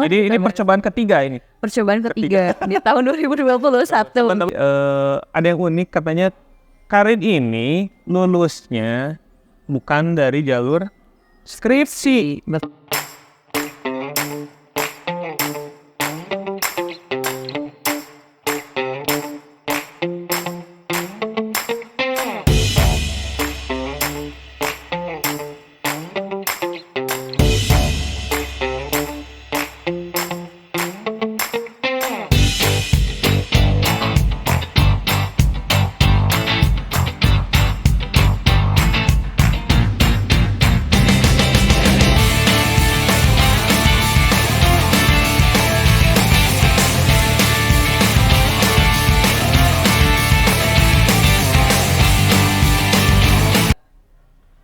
Jadi ini percobaan ketiga ini. Percobaan ketiga di tahun 2021. Ada yang unik katanya Karin ini lulusnya bukan dari jalur skripsi.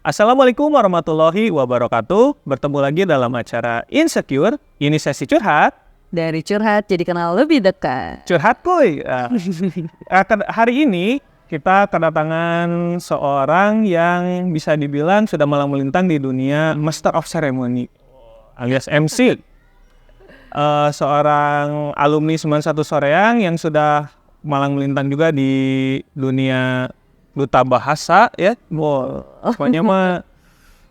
Assalamualaikum warahmatullahi wabarakatuh. Bertemu lagi dalam acara Insecure. Ini sesi curhat. Dari curhat jadi kenal lebih dekat. Curhat kuy. Hari ini kita kedatangan seorang yang bisa dibilang sudah malang melintang di dunia Master of Ceremony alias MC. Seorang alumni 91 Soreang yang sudah malang melintang juga di dunia duta bahasa ya. Wow. Pokoknya mah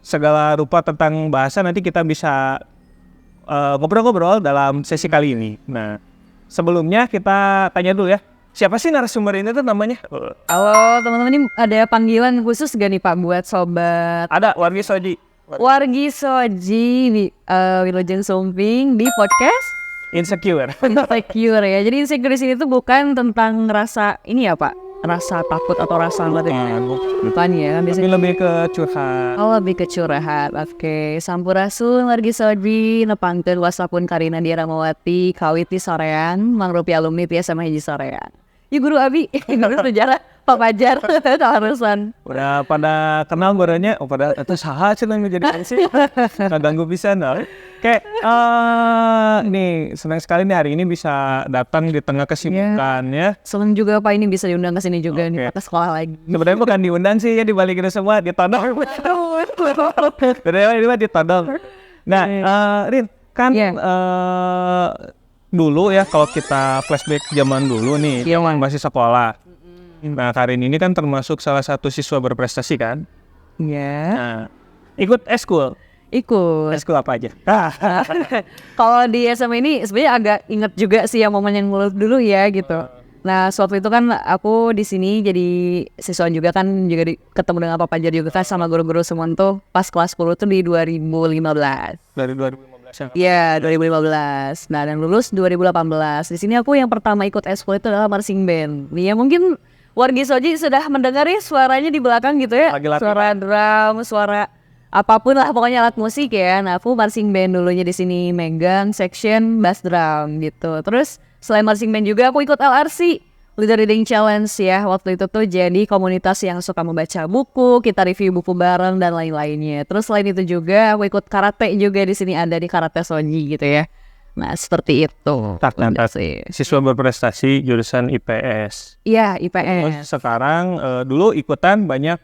segala rupa tentang bahasa nanti kita bisa ngobrol-ngobrol dalam sesi kali ini. Nah, sebelumnya kita tanya dulu ya. Siapa sih narasumber ini tuh namanya? Halo teman-teman, ini ada panggilan khusus gak nih Pak buat sobat? Ada Wargi Soji. Wargi Soji di Wilujeng Sumping di podcast Insecure. Insecure ya. Jadi insecure di sini tuh bukan tentang rasa ini ya Pak, rasa takut atau rasa bukan ya, biasanya lebih ke curhat. Oh, lebih ke curhat. Oke, Sampurasun Wargi Soji nepangkeun wasapun Karina Diramawati kawiti sorean mangrupi alumni ti SMA hiji sorean. Yuk guru abi, guru sejarah Pak Fajar keharusan. Udah pada kenal gorenya, pada itu saha cenah jadi MC. Kaganggu pisan nah. Kayak nih senang sekali nih hari ini bisa datang di tengah kesibukan ya. Senang juga Pak ini bisa diundang ke sini juga nih ke sekolah lagi. Sebenarnya bukan diundang sih ya, dibalik itu semua ditodong. Sebenarnya ini mah ditodong. Nah, Rin kan dulu ya kalau kita flashback zaman dulu nih, masih sekolah. Nah, Karin ini kan termasuk salah satu siswa berprestasi kan? Iya. Nah, ikut eskul. Ikut. Eskul apa aja? Kalau di SMA ini sebenarnya agak inget juga sih ya momen yang dulu ya gitu. Nah, suatu itu kan aku di sini jadi siswa juga kan, juga ketemu dengan Pak Fajar juga kan sama guru-guru semua tuh pas kelas 10 tuh di 2015. Dari 2015 ya? Iya, 2015. Nah, dan lulus 2018. Di sini aku yang pertama ikut eskul itu adalah marching band. Ya mungkin Wargi Soji sudah mendengar ya suaranya di belakang gitu ya. Suara drum, suara apapun lah pokoknya alat musik ya. Nah, aku marching band dulunya di sini megang section bass drum gitu. Terus selain marching band juga aku ikut LRC, Leader Reading Challenge ya. Waktu itu tuh jadi komunitas yang suka membaca buku, kita review buku bareng dan lain-lainnya. Terus selain itu juga aku ikut karate juga di sini, ada di Karate Soji gitu ya. Nah, seperti itu. Siswa berprestasi jurusan IPS. Iya, IPS. Terus sekarang dulu ikutan banyak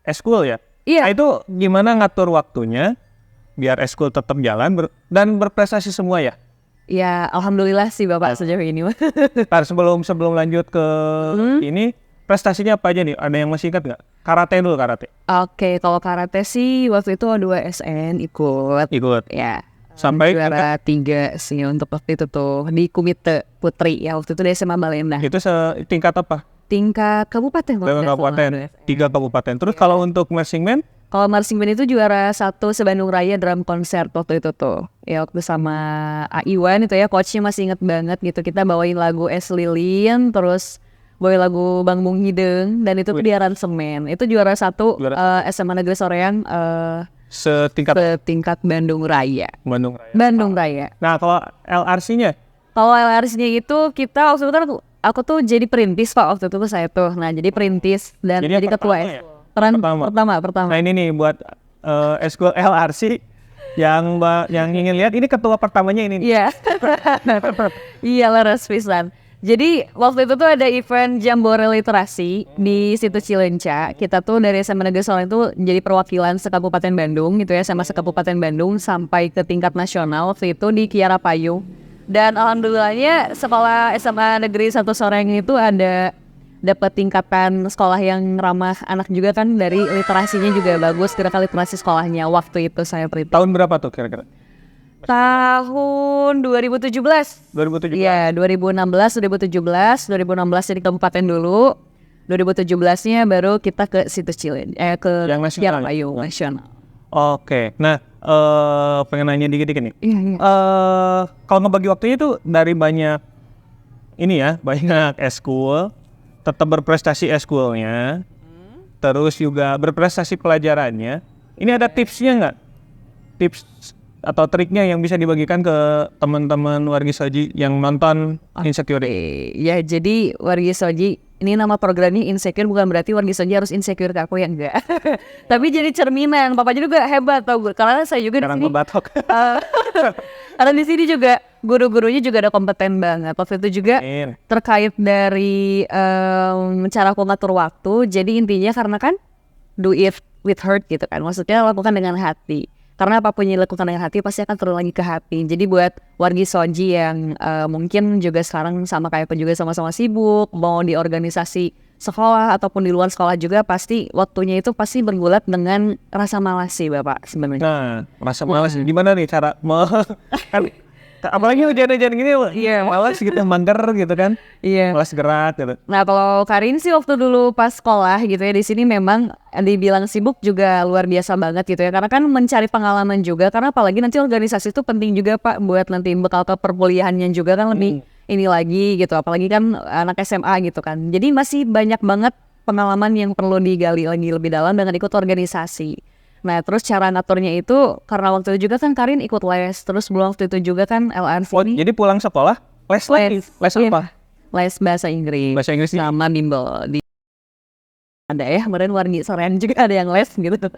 eskul ya? Iya. Nah, itu gimana ngatur waktunya biar eskul tetap jalan dan berprestasi semua ya? Ya, alhamdulillah sih Bapak sejauh ini. Sebelum lanjut ke ini, prestasinya apa aja nih? Ada yang masih ingat nggak? Karate dulu, karate. Oke, kalau karate sih waktu itu 2 SN ikut. Ya. Sampai juara 3 sih untuk waktu itu tuh di Komite Putri ya, waktu itu di SMA Balenda. Itu tingkat apa? Tingkat kabupaten. 3 kabupaten. Terus kalau untuk marching band? Kalau marching band itu juara 1 se-Bandung Raya drum concert waktu itu tuh. Ya waktu sama Aiwan itu ya, coachnya masih inget banget gitu. Kita bawain lagu Es Lilin, terus bawain lagu Bang Bung Hideng, dan itu tuh di aransemen. Itu juara 1 SMA Negeri Soreang setingkat Bandung Raya. Bandung Raya. Nah, kalau LRC-nya? Kalau LRC-nya itu kita waktu itu aku tuh jadi perintis Pak waktu itu tuh saya tuh. Nah, jadi perintis dan jadi ketua pertama. Nah, ini nih buat eskul LRC yang ingin lihat, ini ketua pertamanya ini. Iya. Iya, leres pisan. Jadi waktu itu tuh ada event Jambore Literasi di situ Cileunca. Kita tuh dari SMA Negeri Soreang itu jadi perwakilan se-Kabupaten Bandung gitu ya, sama se-Kabupaten Bandung sampai ke tingkat nasional waktu itu di Kiara Payung. Dan alhamdulillahnya sekolah SMA Negeri 1 Soreang itu ada dapat tingkatan sekolah yang ramah anak juga kan, dari literasinya juga bagus, gerakan literasi sekolahnya waktu itu saya beri. Tahun berapa tuh kira-kira? Tahun 2017. 2017. Iya, 2016 jadi kabupaten dulu. 2017-nya baru kita ke situ Cileunca, ke yang nasional. Kiara Payung nasional. Oke. Nah, pengen nanya dikit-dikit nih. Iya. Kalau ngebagi waktunya itu dari banyak ini ya, banyak eskul, tetap berprestasi eskulnya, terus juga berprestasi pelajarannya. Ini ada tipsnya nggak? Tips atau triknya yang bisa dibagikan ke teman-teman Wargi Soji yang nonton Insecure? Ya, jadi Wargi Soji, ini nama programnya Insecure, bukan berarti Wargi Soji harus insecure ke aku, ya enggak. Tapi jadi cerminan. Papa juga hebat tau gue, karena saya juga Sekarang di sini. batok. Karena di sini juga guru-gurunya juga ada kompeten banget. Waktu itu juga terkait dari cara aku ngatur waktu. Jadi intinya karena kan do it with heart gitu kan. Maksudnya lakukan dengan hati. Karena apapun yang dilakukan dengan hati pasti akan turun lagi ke hati. Jadi buat Wargi Soji yang mungkin juga sekarang sama kayak aku juga sama-sama sibuk, mau di organisasi sekolah ataupun di luar sekolah juga, pasti waktunya itu pasti bergulat dengan rasa malas sih Bapak sebenarnya. Nah, rasa malas gimana nih cara kan apalagi hujan-hujan gini, iya malas gitu, mager gitu kan. Iya. Malas gerak gitu. Nah, kalau Karin sih waktu dulu pas sekolah gitu ya, di sini memang dibilang sibuk juga luar biasa banget gitu ya. Karena kan mencari pengalaman juga, karena apalagi nanti organisasi itu penting juga Pak buat nanti bekal ke perkuliahannya juga kan, lebih ini lagi gitu. Apalagi kan anak SMA gitu kan. Jadi masih banyak banget pengalaman yang perlu digali lagi lebih dalam dengan ikut organisasi. Nah, terus cara ngaturnya itu karena waktu itu juga kan Karin ikut les, terus belum waktu itu juga kan LRC ini. Jadi pulang sekolah les lagi. Les apa? Les bahasa Inggris. Bahasa Inggris sama bimbel di ada ya, kemarin Wargi Soreang juga ada yang les gitu.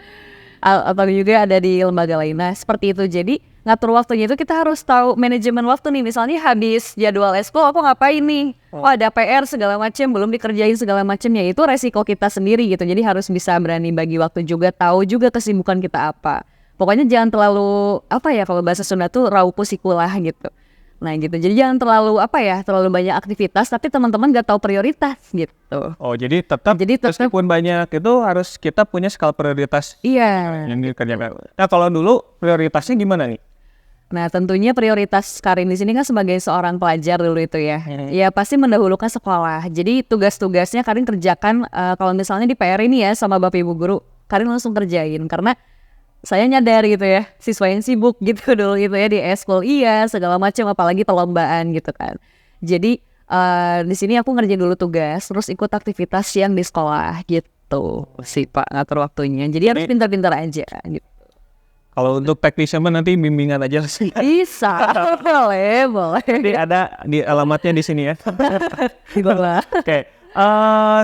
Atau juga ada di lembaga lain. Nah, seperti itu. Jadi ngatur waktunya itu kita harus tahu manajemen waktu nih. Misalnya habis jadwal eskul aku ngapain nih? Oh, ada PR segala macam belum dikerjain segala macam, ya itu resiko kita sendiri gitu. Jadi harus bisa berani bagi waktu juga, tahu juga kesibukan kita apa. Pokoknya jangan terlalu apa ya, kalau bahasa Sunda tuh raupu sikulah gitu. Nah gitu, jadi jangan terlalu apa ya, terlalu banyak aktivitas tapi teman-teman gak tahu prioritas gitu. Oh, jadi tetap meskipun banyak itu harus kita punya skala prioritas. Iya. Yang dikerjakan. Nah, kalau dulu prioritasnya gimana nih? Nah, tentunya prioritas Karin di sini kan sebagai seorang pelajar dulu itu ya. Ya pasti mendahulukan sekolah. Jadi tugas-tugasnya Karin kerjakan, kalau misalnya di PR ini ya sama Bapak Ibu guru, Karin langsung kerjain karena saya nyadar gitu ya, siswa yang sibuk gitu dulu gitu ya di eskul iya segala macam, apalagi perlombaan gitu kan. Jadi di sini aku ngerjain dulu tugas, terus ikut aktivitas yang di sekolah gitu sih Pak, ngatur waktunya. Jadi harus pintar-pintar aja gitu. Kalau untuk technician nanti bimbingan aja sih. Bisa, boleh. Jadi ada di alamatnya di sini ya. Oke,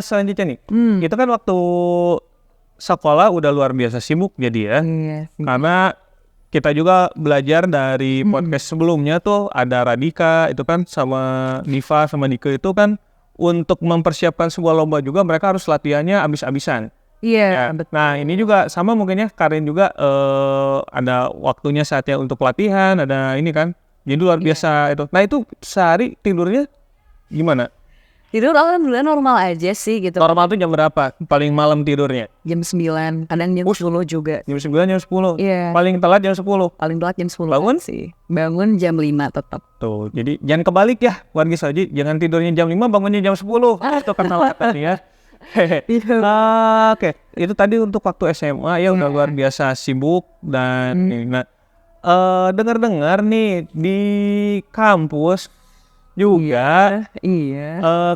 selanjutnya nih, itu kan waktu sekolah udah luar biasa sibuk jadi ya. Karena kita juga belajar dari podcast sebelumnya tuh ada Radika itu kan sama Diva sama Dike itu kan untuk mempersiapkan sebuah lomba juga mereka harus latihannya abis-abisan. Iya. Ya. Nah ini juga sama mungkin ya, Karin juga ada waktunya saatnya untuk latihan, ada ini kan, jadi luar biasa itu. Nah itu sehari tidurnya gimana? Tidur alhamdulillah normal aja sih gitu. Normal tuh jam berapa? Paling malam tidurnya? Jam 9, kadang jam 10 juga. Jam 9, jam 10? Iya. Paling telat jam 10? Paling telat jam 10 Bangun? sih. Bangun jam 5 tetap. Tuh, jadi jangan kebalik ya Wargi Soji, jangan tidurnya jam 5 bangunnya jam 10. Itu kan telat ya. Oke, itu tadi untuk waktu SMA ya udah luar biasa sibuk dan nah dengar-dengar nih di kampus juga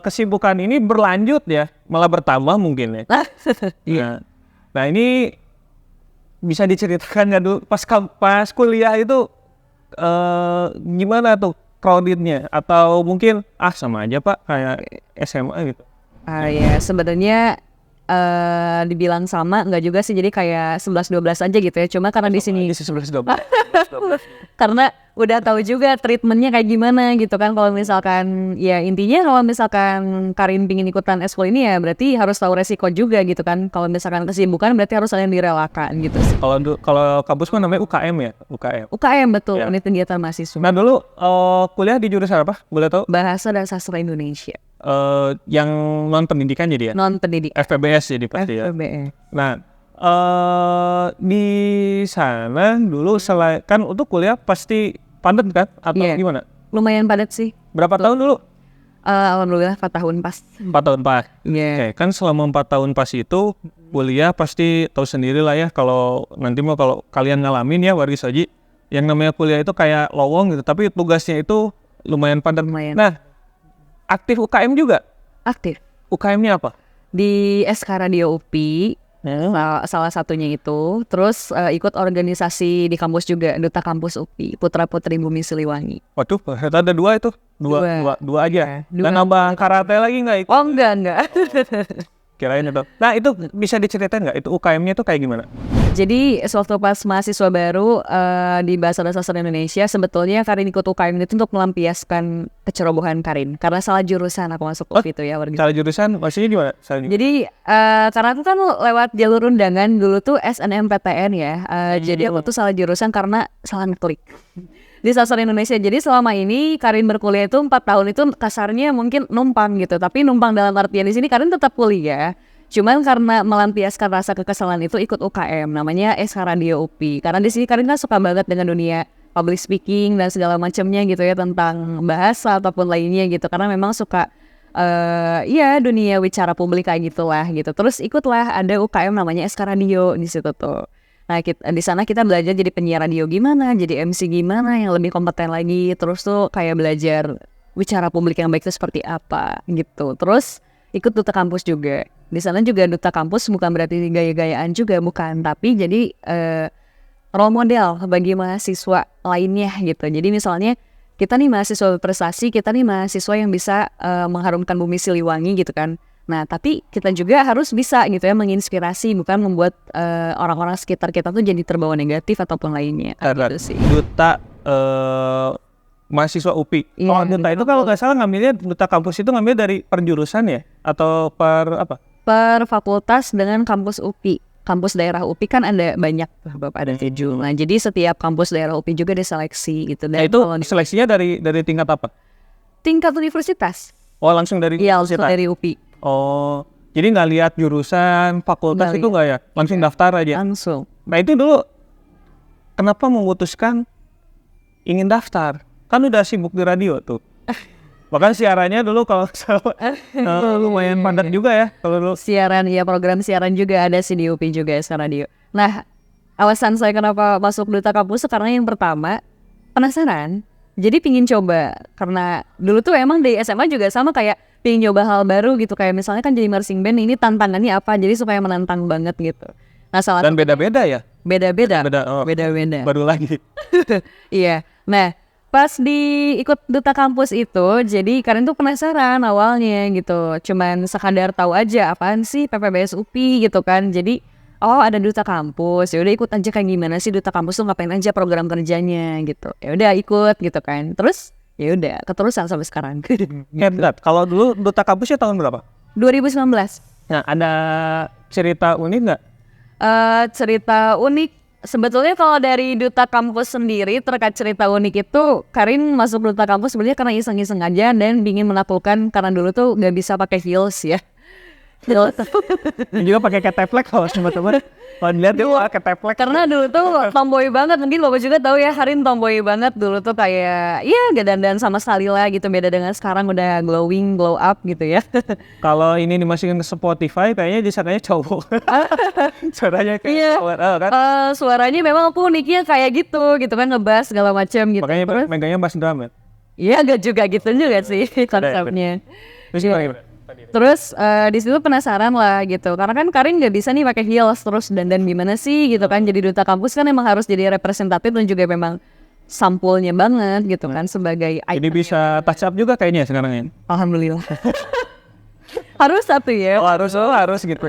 kesibukan ini berlanjut ya, malah bertambah mungkin ya. Nah ini bisa diceritakan nggak dulu pas kuliah itu gimana tuh crowdednya, atau mungkin sama aja Pak kayak SMA gitu? Ya sebenarnya dibilang sama enggak juga sih, jadi kayak 11-12 aja gitu ya. Cuma karena di sini 11-12. karena udah tahu juga treatmentnya kayak gimana gitu kan. Kalau misalkan ya intinya kalau misalkan Karin pingin ikutan eskul ini ya berarti harus tahu resiko juga gitu kan. Kalau misalkan kesibukan berarti harus ada yang direlakan gitu sih. Kalau kampus kan namanya UKM ya, UKM. UKM betul, Ya. unit kegiatan mahasiswa. Nah dulu kuliah di jurusan apa? Boleh tahu? Bahasa dan Sastra Indonesia. Yang non pendidikan jadi ya? Non pendidik. FPBS jadi pasti ya. FPBE. Nah, di sana dulu kan untuk kuliah pasti padat kan atau Iya. gimana? Lumayan padat sih. Berapa tahun dulu? Alhamdulillah 4 tahun pas. 4 tahun pas. Iya. Oke, kan selama 4 tahun pas itu kuliah pasti tahu sendiri lah ya kalau nanti mau kalau kalian ngalamin ya wargi Soji yang namanya kuliah itu kayak lowong gitu, tapi tugasnya itu lumayan padat. Lumayan. Nah, aktif UKM juga. Aktif. UKM-nya apa? Di SK Radio UPI. Salah satunya itu, terus ikut organisasi di kampus juga, Duta Kampus UPI, Putra Putri Bumi Siliwangi. Waduh, ada 2 itu. Dua aja. Dua. Dan nambah karate lagi nggak? Oh enggak. Kirain itu. Nah itu bisa diceritain nggak? Itu UKM-nya itu kayak gimana? Jadi sewaktu pas mahasiswa baru di Bahasa dan Sastra Indonesia, sebetulnya Karin ikut UKM itu untuk melampiaskan kecerobohan Karin. Karena salah jurusan aku masuk UPI itu ya. Salah jurusan, maksudnya gimana? Jadi karena aku kan lewat jalur undangan dulu tuh SNMPTN ya. Jadi aku tuh salah jurusan karena salah ngeklik di Sastra Indonesia. Jadi selama ini Karin berkuliah itu 4 tahun itu kasarnya mungkin numpang gitu. Tapi numpang dalam artian di sini Karin tetap kuliah. Cuman karena melampiaskan rasa kekesalan itu ikut UKM namanya SK Radio UPI. Karena di sini Karin kan suka banget dengan dunia public speaking dan segala macamnya gitu ya, tentang bahasa ataupun lainnya gitu. Karena memang suka ya dunia wicara publik kayak gitulah gitu. Terus ikutlah ada UKM namanya SK Radio di situ tuh. Nah, di sana kita belajar jadi penyiar radio gimana, jadi MC gimana yang lebih kompeten lagi. Terus tuh kayak belajar wicara publik yang baik itu seperti apa gitu. Terus ikut duta kampus juga. Di sana juga duta kampus bukan berarti gaya-gayaan juga, bukan. Tapi jadi role model bagi mahasiswa lainnya gitu. Jadi misalnya kita nih mahasiswa berprestasi, kita nih mahasiswa yang bisa mengharumkan Bumi Siliwangi gitu kan. Nah, tapi kita juga harus bisa gitu ya menginspirasi, bukan membuat orang-orang sekitar kita tuh jadi terbawa negatif ataupun lainnya. Gitu sih. Duta mahasiswa UPI. Iya, Duta itu kalau nggak salah ngambilnya duta kampus itu ngambil dari perjurusan ya? Atau per apa? Per fakultas dengan kampus UPI. Kampus daerah UPI kan ada banyak, Bapak, ada 7. Nah, jadi setiap kampus daerah UPI juga diseleksi gitu. Dan itu seleksinya dari tingkat apa? Tingkat universitas. Oh, langsung dari Iya, langsung dari UPI. Oh, jadi nggak lihat jurusan, fakultas Nggak itu nggak ya? Langsung daftar aja? Langsung. Nah itu dulu, kenapa memutuskan ingin daftar? Kan udah sibuk di radio tuh. Bahkan siarannya dulu kalau lumayan padat juga ya. Kalau dulu Siaran, ya program siaran juga ada sih di UPI juga SK Radio. Nah, alasan saya kenapa masuk duta kampus karena yang pertama, penasaran. Jadi pingin coba, karena dulu tuh emang di SMA juga sama kayak pingin nyoba hal baru gitu. Kayak misalnya kan jadi marching band, ini tantangannya apa, jadi supaya menantang banget gitu. Nah, dan beda-beda ya? Beda-beda. Beda-beda. Baru lagi. Iya. Nah, pas ikut duta kampus itu, jadi Karin tuh penasaran awalnya gitu. Cuman sekadar tahu aja apaan sih PPBS UPI gitu kan. Jadi oh ada duta kampus, ya udah ikut aja kayak gimana sih duta kampus tuh ngapain aja program kerjanya gitu. Ya udah ikut gitu kan. Terus ya udah keterusan sampai sekarang. Hebat. Kalau dulu duta kampusnya tahun berapa? 2019. Nah, ada cerita unik nggak? Cerita unik. Sebetulnya kalau dari duta kampus sendiri terkait cerita unik itu, Karin masuk duta kampus sebenarnya karena iseng-iseng aja dan ingin menaklukkan karena dulu tuh nggak bisa pakai heels ya. Juga pakai keteplek kalau teman-teman. Kalau dilihat dia pakai keteplek. Karena dulu tuh tomboy banget, mungkin Bapak juga tahu ya, Karin tomboy banget dulu tuh kayak ya gak dandan sama sekali lah gitu, beda dengan sekarang udah glowing, glow up gitu ya. Kalau ini dimasukin ke Spotify kayaknya disangkanya cowok. Suaranya kayak cowok, kan? Suaranya memang aku uniknya kayak gitu kan, ngebass segala macam gitu. Makanya megangnya bass drum ya? Iya gak juga sih konsepnya. Terus gimana? Terus di situ penasaran lah gitu, karena kan Karin nggak bisa nih pakai heels terus dandan gimana sih gitu kan. Jadi duta kampus kan emang harus jadi representatif dan juga memang sampulnya banget gitu kan sebagai item. Jadi bisa touch up juga kayaknya sekarang ya? Alhamdulillah. Harus satu ya. Oh harus gitu.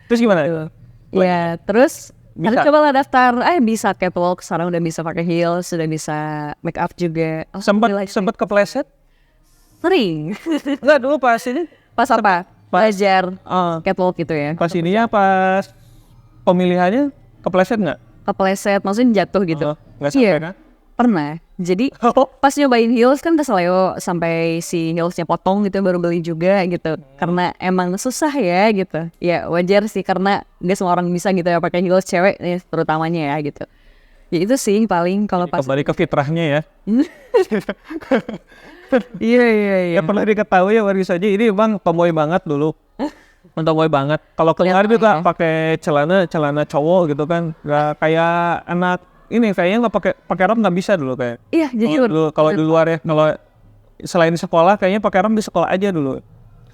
Terus gimana? Ya terus Bisa. Coba lah daftar, bisa catwalk, sekarang udah bisa pakai heels, sudah bisa make up juga. Sempat kepleset? Sering. Enggak, dulu pas ini. Pas apa? Belajar catwalk gitu ya. Pas ininya, pas pemilihannya kepleset nggak? Kepleset, maksudnya jatuh gitu. Nggak sampai kan? Pernah. Jadi pas nyobain heels kan keseleo sampai si heelsnya potong gitu, baru beli juga gitu. Karena emang susah ya gitu. Ya wajar sih karena gak semua orang bisa gitu ya pakai heels, cewek nih terutamanya ya gitu. Ya itu sih paling kalau pas kembali ke fitrahnya ya. Iya. Ya perlu diketahui ya warga saja, ini bang tomboy banget dulu. Tomboy banget. Kalau keluar juga pakai celana cowok gitu kan. Gak kayak anak ini, kayaknya nggak pakai rok nggak bisa dulu kayak. Iya, jujur. Kalau di luar ya, kalau selain sekolah kayaknya pakai rok di sekolah aja dulu.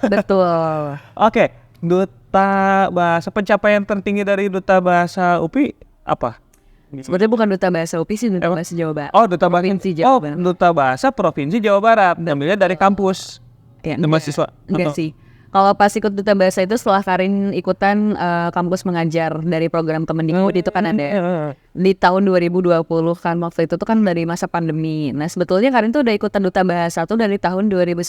Betul. Oke, duta bahasa, pencapaian tertinggi dari duta bahasa UPI apa? Sebenarnya bukan duta bahasa UPI sih, duta bahasa Jawa Barat. Oh, duta bahasa Provinsi Jawa Barat. Duta bahasa Provinsi Jawa Barat. Ambilnya dari kampus. Ya, mahasiswa. Enggak sih. Kalau pas ikut duta bahasa itu setelah Karin ikutan kampus mengajar dari program Kemendikbud itu kan ada di tahun 2020 kan, waktu itu tuh kan dari masa pandemi. Nah sebetulnya Karin tuh udah ikutan duta bahasa tuh dari tahun 2019.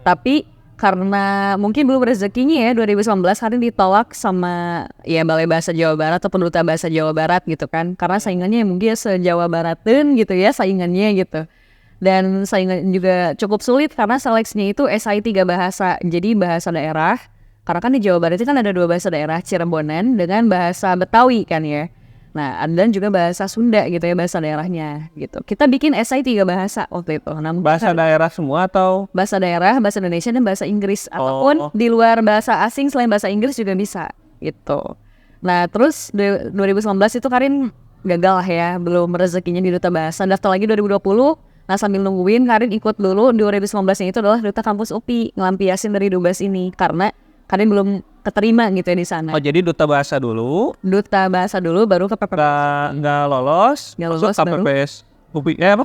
Tapi karena mungkin belum rezekinya ya 2019 Karin ditolak sama ya Balai Bahasa Jawa Barat atau Duta Bahasa Jawa Barat gitu kan. Karena saingannya mungkin se-Jawa Baratin gitu ya saingannya gitu. Dan saingan juga cukup sulit karena seleksinya itu SI 3 bahasa. Jadi bahasa daerah, karena kan di Jawa Barat itu kan ada 2 bahasa daerah, Cirebonan dengan bahasa Betawi kan ya. Nah, dan juga bahasa Sunda gitu ya, bahasa daerahnya gitu. Kita bikin SI 3 bahasa waktu itu. Bahasa daerah semua atau? Bahasa daerah, bahasa Indonesia, dan bahasa Inggris. Ataupun di luar bahasa asing selain bahasa Inggris juga bisa gitu. Nah, terus 2019 itu Karin gagal lah ya, belum rezekinya di Duta Bahasa. Daftar lagi 2020. Nah sambil nungguin Karin ikut dulu 2019-nya itu adalah Duta Kampus UPI, ngelampiasin dari Dubes ini karena Karin belum keterima gitu ya di sana. Oh jadi Duta Bahasa dulu. Duta Bahasa dulu baru ke PPPS. Nggak lolos. Nggak lolos baru. KPPS UPI apa?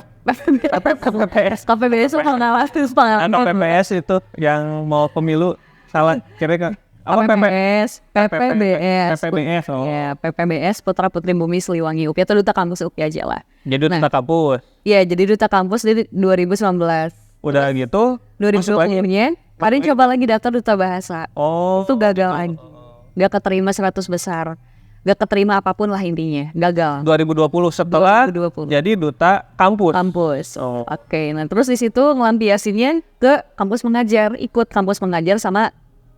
KPPS. KPPS itu pengalaman. KPPS itu yang mau pemilu salah kira-kira. Apa PPPS? PPBS. Oh. Ya, PPBS Putra Putri Bumi Siliwangi UPI atau Duta Kampus UPI aja lah. Jadi Duta Kampus. Iya, jadi Duta Kampus di 2019. Udah gitu 2020-nya Karin coba lagi daftar Duta Bahasa. Oh. Itu gagal lagi. Gak keterima 100 besar. Gak keterima apapun lah intinya. Gagal. 2020 setelah 2020. Jadi Duta Kampus. Oh. Oke. Nah terus di situ ngelampiasinnya ke kampus mengajar. Ikut kampus mengajar sama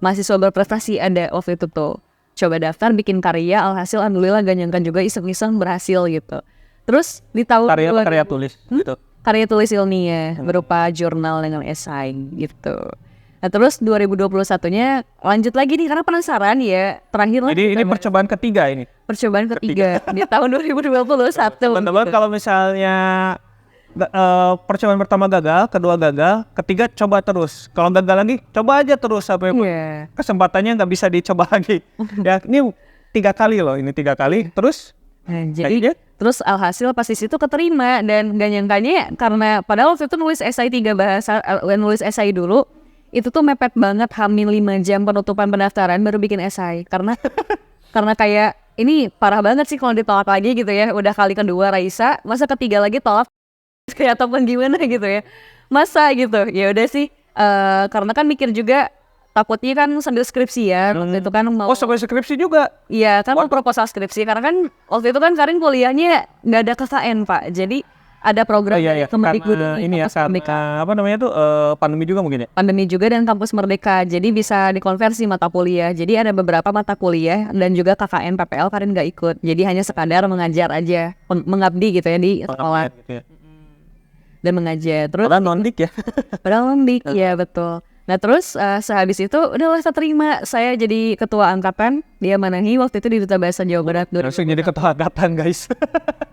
mahasiswa berprestasi ada waktu itu tuh. Coba daftar bikin karya, alhasil alhamdulillah gak nyangka juga iseng-iseng berhasil gitu. Terus di tahun karya tulis gitu. Karya tulis ilmiah berupa jurnal dengan esai gitu. Nah terus 2021-nya lanjut lagi nih karena penasaran ya. Terakhir jadi ini percobaan ketiga ini. Percobaan ketiga di tahun 2021. Teman-teman gitu. kalau misalnya percobaan pertama gagal, kedua gagal, ketiga coba terus. Kalau gagal lagi, coba aja terus sampai kesempatannya nggak bisa dicoba lagi. Ya ini 3 kali loh, ini 3 kali. Terus, jadi terus alhasil pas di situ keterima dan gak nyangkanya karena padahal waktu itu nulis esai 3 bahasa, nulis esai dulu itu tuh mepet banget hamin 5 jam penutupan pendaftaran baru bikin esai karena kayak ini parah banget sih kalau ditolak lagi gitu ya. Udah kali kedua Raisa, masa ketiga lagi tolak kayak ataupun gimana gitu ya, masa gitu. Ya udah sih karena kan mikir juga takutnya kan sambil skripsi ya waktu itu kan mau. Oh sambil skripsi juga? Iya kan mau proposal skripsi karena kan waktu itu kan Karin kuliahnya nggak ada KKN Pak, jadi ada program Kemendikbud ini ya karena apa namanya tuh pandemi juga mungkin ya? Pandemi juga dan kampus Merdeka, jadi bisa dikonversi mata kuliah. Jadi ada beberapa mata kuliah dan juga KKN PPL Karin nggak ikut, jadi hanya sekadar mengajar aja, mengabdi gitu ya di sekolah. Gitu ya. Dan mengajar terus padahal non-dik ya. Padahal non-dik ya betul. Nah terus sehabis itu udahlah terima, saya jadi ketua angkatan, dia Manahi waktu itu di Duta Bahasa Jawa Barat. Langsung jadi ketua angkatan guys.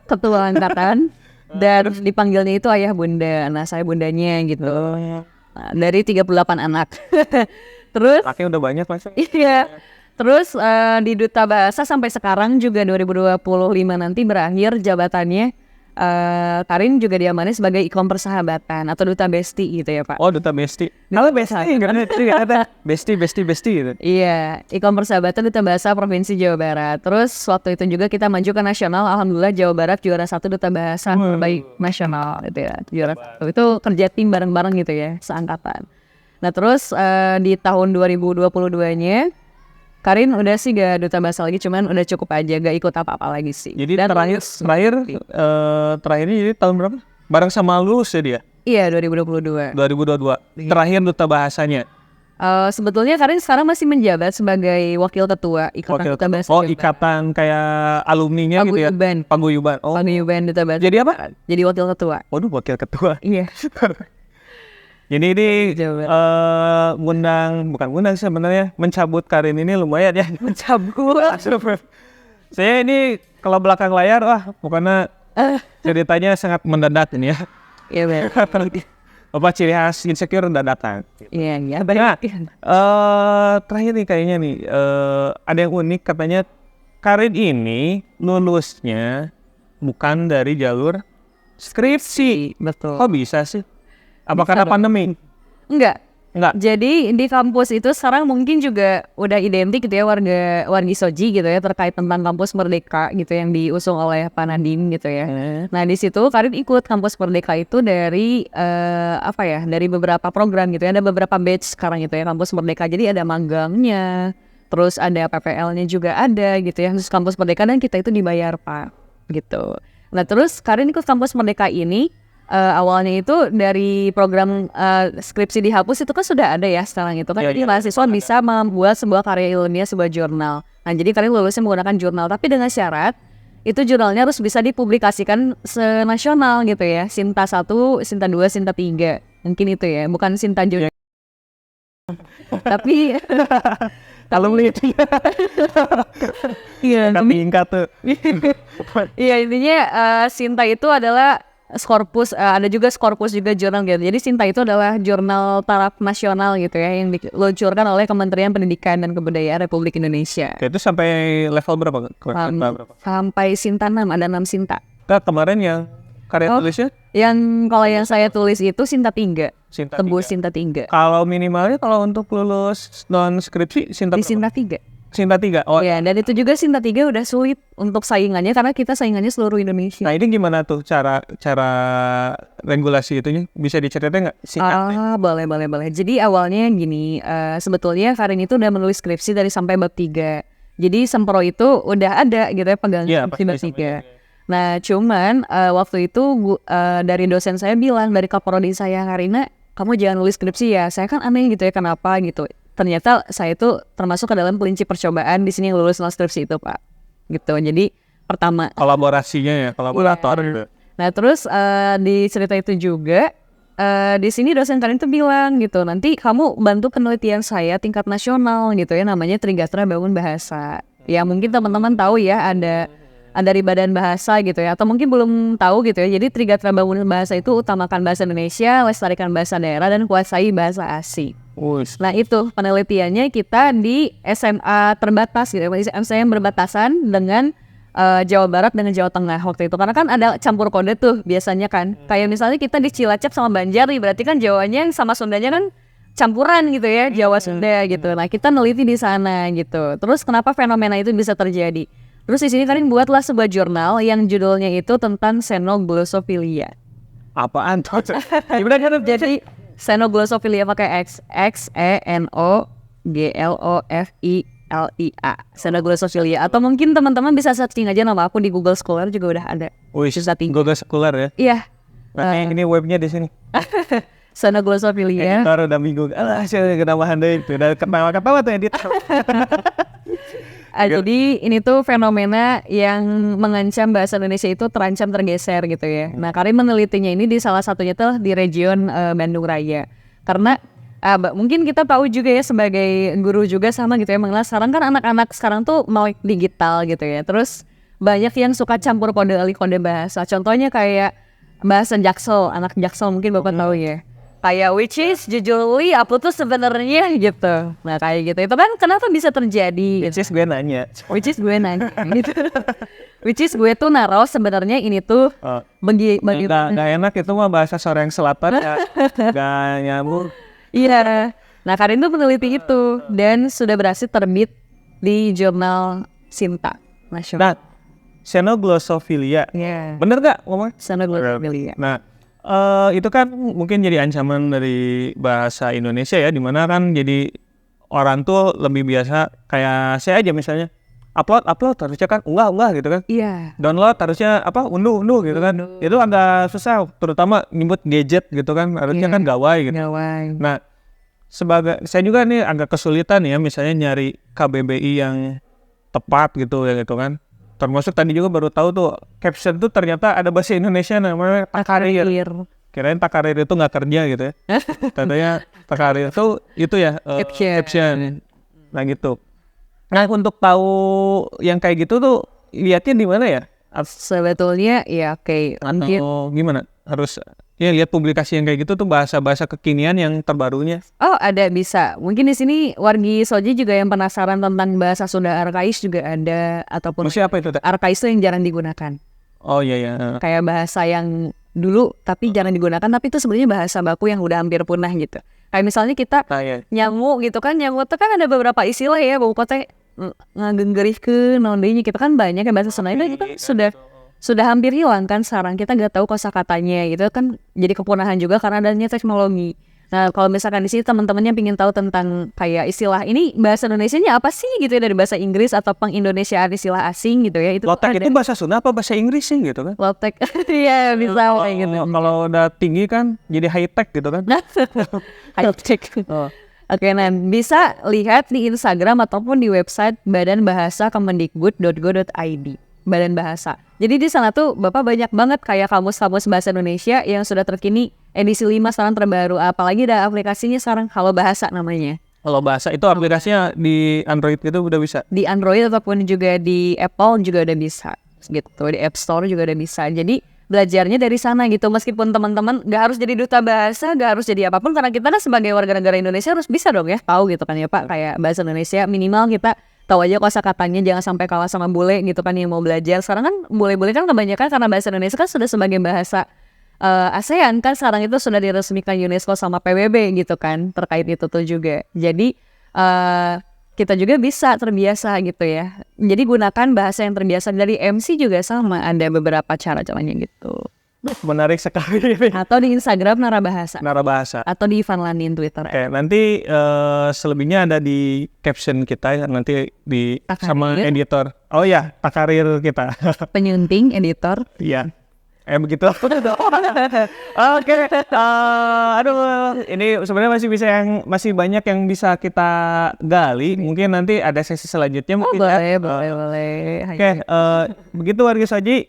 Ketua angkatan dan dipanggilnya itu ayah bunda, nah saya bundanya gitu. Nah, dari 38 anak. Terus anaknya udah banyak Mas. Iya. Terus di Duta Bahasa sampai sekarang juga 2025 nanti berakhir jabatannya. Karin juga diamani sebagai ikon persahabatan atau duta besti gitu ya Pak. Oh, duta besti. Kalau besti ada besti gitu. Iya, ikon persahabatan duta bahasa Provinsi Jawa Barat. Terus waktu itu juga kita maju ke nasional, alhamdulillah Jawa Barat juara 1 duta bahasa terbaik nasional gitu ya. Juara 1. Itu kerja tim bareng-bareng gitu ya, seangkatan. Nah, terus di tahun 2022-nya Karin udah sih gak duta bahasa lagi, cuman udah cukup aja, gak ikut apa-apa lagi sih. Jadi terakhirnya jadi tahun berapa? Bareng sama lulus ya dia? Iya, 2022. Terakhir duta bahasanya. Sebetulnya Karin sekarang masih menjabat sebagai wakil ketua Ikatan Duta Bahasa. Oh, ikatan kayak alumninya gitu ya? Paguyuban. Oh. Paguyuban Duta Bahasa. Jadi apa? Jadi wakil ketua. Waduh, wakil ketua. Iya. Jadi ini bukan ngundang sebenarnya, mencabut Karin ini lumayan ya. Mencabut. Saya ini kalau belakang layar, pokoknya ceritanya sangat mendadak ini ya. Iya benar. Bapak ciri khas insecure udah datang. Iya. Nah, terakhir nih kayaknya nih, ada yang unik katanya Karin ini lulusnya bukan dari jalur skripsi. Betul. Kok bisa sih? Apa karena pandemi? Enggak. Jadi di kampus itu sekarang mungkin juga udah identik gitu ya wargi Soji gitu ya terkait tentang kampus Merdeka gitu yang diusung oleh Pak Nadiem gitu ya. Nah di situ Karin ikut kampus Merdeka itu dari dari beberapa program gitu ya. Ada beberapa batch sekarang gitu ya kampus Merdeka. Jadi ada magangnya, terus ada PPL-nya juga ada gitu ya. Terus kampus Merdeka dan kita itu dibayar Pak gitu. Nah terus Karin ikut kampus Merdeka ini. Awalnya itu dari program skripsi dihapus itu kan sudah ada ya sekarang itu kan. Jadi mahasiswa bisa membuat sebuah karya ilmiah, sebuah jurnal. Nah jadi Karin lulusnya menggunakan jurnal tapi dengan syarat itu jurnalnya harus bisa dipublikasikan senasional gitu ya. Sinta 1, Sinta 2, Sinta 3 mungkin itu ya, bukan Sinta Jurnal. Tapi kalau beli itu iya tingkat tuh. Iya intinya Sinta itu adalah Skorpus, ada juga Skorpus juga jurnal gitu. Jadi Sinta itu adalah jurnal taraf nasional gitu ya yang diluncurkan oleh Kementerian Pendidikan dan Kebudayaan Republik Indonesia. Itu sampai level berapa? Sampai Sinta 6, ada 6 Sinta. Kemarin yang karya tulisnya? Kalau yang saya tulis itu Sinta 3. Tembus Sinta 3. Kalau minimalnya kalau untuk lulus non skripsi Sinta di Sinta 3. Sinta 3. Oh ya, dan itu juga Sinta 3 udah sulit untuk saingannya karena kita saingannya seluruh Indonesia. Nah, ini gimana tuh cara regulasi itunya? Bisa diceritain nggak? Boleh. Jadi awalnya gini, sebetulnya Karin itu udah menulis skripsi dari sampai bab 3. Jadi Sempro itu udah ada gitu ya pegang skripsi bab 3. Nah, cuman waktu itu dari dosen saya bilang, dari kaprodi saya, Karina, kamu jangan nulis skripsi ya. Saya kan aneh gitu ya, kenapa gitu. Ternyata saya itu termasuk ke dalam kelinci percobaan di sini yang lulus skripsi itu Pak, gitu. Jadi pertama kolaborasinya ya, kolaborator gitu. Nah terus di cerita itu juga di sini dosen Karin itu bilang gitu, nanti kamu bantu penelitian saya tingkat nasional gitu ya, namanya Trigatra Bangun Bahasa. Ya mungkin teman-teman tahu ya ada dari Badan Bahasa gitu ya, atau mungkin belum tahu gitu ya. Jadi Trigatra Bangun Bahasa itu utamakan bahasa Indonesia, lestarikan bahasa daerah, dan kuasai bahasa asing. Nah itu penelitiannya kita di SMA terbatas gitu, SMA yang berbatasan dengan Jawa Barat dengan Jawa Tengah waktu itu. Karena kan ada campur kode tuh biasanya kan. Kayak misalnya kita di Cilacap sama Banjar, berarti kan Jawanya sama Sundanya kan campuran gitu ya, Jawa Sunda gitu. Nah kita neliti di sana gitu. Terus kenapa fenomena itu bisa terjadi? Terus di sini Karin buatlah sebuah jurnal yang judulnya itu tentang xenoglosophilia. Apaan tuh? Jadi xenoglosophilia pakai XXENOGLOFILIA. Xenoglosophilia. Atau mungkin teman-teman bisa searching aja nama aku di Google Scholar juga udah ada. Google Scholar ya? Iya. Ini webnya di sini. Xenoglosophilia. Taruh udah minggu. Saya kenapa Anda itu udah ketawa tuh edit. Jadi ini tuh fenomena yang mengancam bahasa Indonesia itu terancam tergeser gitu ya. Nah Karin menelitinya ini di salah satunya tuh di region Bandung Raya. Karena mungkin kita tahu juga ya sebagai guru juga sama gitu ya, mengenal sekarang kan anak-anak sekarang tuh melek digital gitu ya. Terus banyak yang suka campur kode alih kode bahasa. Contohnya kayak bahasa Jaksel, anak Jaksel mungkin Bapak tahu ya. Kayak which is jujurly aku tuh sebenarnya gitu. Nah kayak gitu. Itu kan kenapa bisa terjadi? Which is gue nanya. Gitu. Which is gue tuh naruh sebenarnya ini tuh bagi Gak enak itu mah bahasa Soreang Selatan ya. Gak nyambung. Iya. Nah Karin tuh meneliti itu dan sudah berhasil terbit di jurnal Sinta Nasional. Nah, xenoglosophilia. Iya. Bener gak ngomong? Xenoglosophilia. Nah, itu kan mungkin jadi ancaman dari bahasa Indonesia ya, dimana kan jadi orang tuh lebih biasa kayak saya aja misalnya upload harusnya kan unggah gitu kan. Iya. Download harusnya unduh gitu kan. Itu agak susah, terutama nyebut gadget gitu kan, harusnya kan gawai gitu. Gawai. Nah, saya juga nih agak kesulitan ya misalnya nyari KBBI yang tepat gitu ya gitu kan. Termasuk tadi juga baru tahu tuh caption tuh ternyata ada bahasa Indonesia namanya takarir. Kirain takarir itu nggak kerja gitu ya. Katanya takarir itu ya caption. Nah gitu. Nah untuk tahu yang kayak gitu tuh lihatnya di mana ya? Sebetulnya ya kayak atau gimana? Harus ya lihat publikasi yang kayak gitu tuh bahasa-bahasa kekinian yang terbarunya. Oh ada bisa. Mungkin di sini wargi Soji juga yang penasaran tentang bahasa Sunda Arkais juga ada ataupun maksudnya apa itu? Arkais itu yang jarang digunakan. Oh iya. Kayak bahasa yang dulu tapi jarang digunakan, tapi itu sebenarnya bahasa baku yang udah hampir punah gitu. Kayak misalnya kita nyamuk gitu kan, nyamuk itu kan ada beberapa istilah ya, bau kota ngagenggerihkeun naon deui kita kan banyak ya bahasa Sunda itu kan sudah hampir hilang kan sekarang, kita nggak tahu kosakatanya gitu kan, jadi kepunahan juga karena adanya teknologi. Nah kalau misalkan di sini teman-temannya pingin tahu tentang kayak istilah ini bahasa Indonesianya apa sih gitu ya, dari bahasa Inggris atau pengindonesiaan istilah asing gitu ya, itu lotek itu bahasa Sunda apa bahasa Inggris sih gitu kan? Lotek iya bisa kayak gitu. Kalau udah tinggi kan jadi high tech gitu kan. High tech. Oke, nah bisa lihat di Instagram ataupun di website badanbahasa.kemendikbud.go.id. Badan Bahasa. Jadi di sana tuh Bapak banyak banget kayak kamus-kamus bahasa Indonesia yang sudah terkini edisi 5 sekarang terbaru. Apalagi ada aplikasinya sekarang Halo Bahasa namanya. Halo Bahasa itu aplikasinya di Android gitu udah bisa? Di Android ataupun juga di Apple juga udah bisa gitu. Di App Store juga udah bisa. Jadi belajarnya dari sana gitu. Meskipun teman-teman gak harus jadi duta bahasa, gak harus jadi apapun, karena kita kan sebagai warga negara Indonesia harus bisa dong ya tahu gitu kan ya Pak, kayak bahasa Indonesia minimal kita tahu aja kosakatanya, jangan sampai kalah sama bule gitu kan yang mau belajar. Sekarang kan bule-bule kan kebanyakan karena bahasa Indonesia kan sudah sebagai bahasa ASEAN kan sekarang itu sudah diresmikan UNESCO sama PBB gitu kan, terkait itu tuh juga. Jadi kita juga bisa terbiasa gitu ya. Jadi gunakan bahasa yang terbiasa. Dari MC juga sama, ada beberapa cara-caranya gitu. Menarik sekali. Atau di Instagram Narabahasa. Atau di Ivan Lanin Twitter. Oke, nanti selebihnya ada di caption kita nanti di Takarir. Sama editor. Oh ya, Takarir kita. Penyunting editor. Iya. Begitu. Oke. Aduh, ini sebenarnya masih banyak yang bisa kita gali. Mungkin nanti ada sesi selanjutnya mungkin. Boleh. Oke, begitu wargi Soji.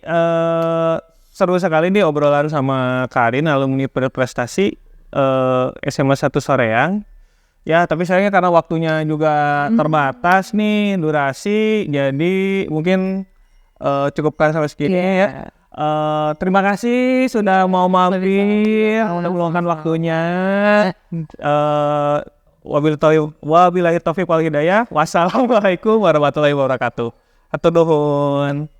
Seru sekali nih obrolan sama Karin, alumni berprestasi SMA 1 Soreang. Ya, tapi sayangnya karena waktunya juga terbatas nih, durasi. Jadi mungkin cukupkan sampai segini ya. Terima kasih sudah mau mampir, meluangkan waktunya. Wabillahi taufiq wal hidayah. Wassalamualaikum warahmatullahi wabarakatuh. Hatur nuhun.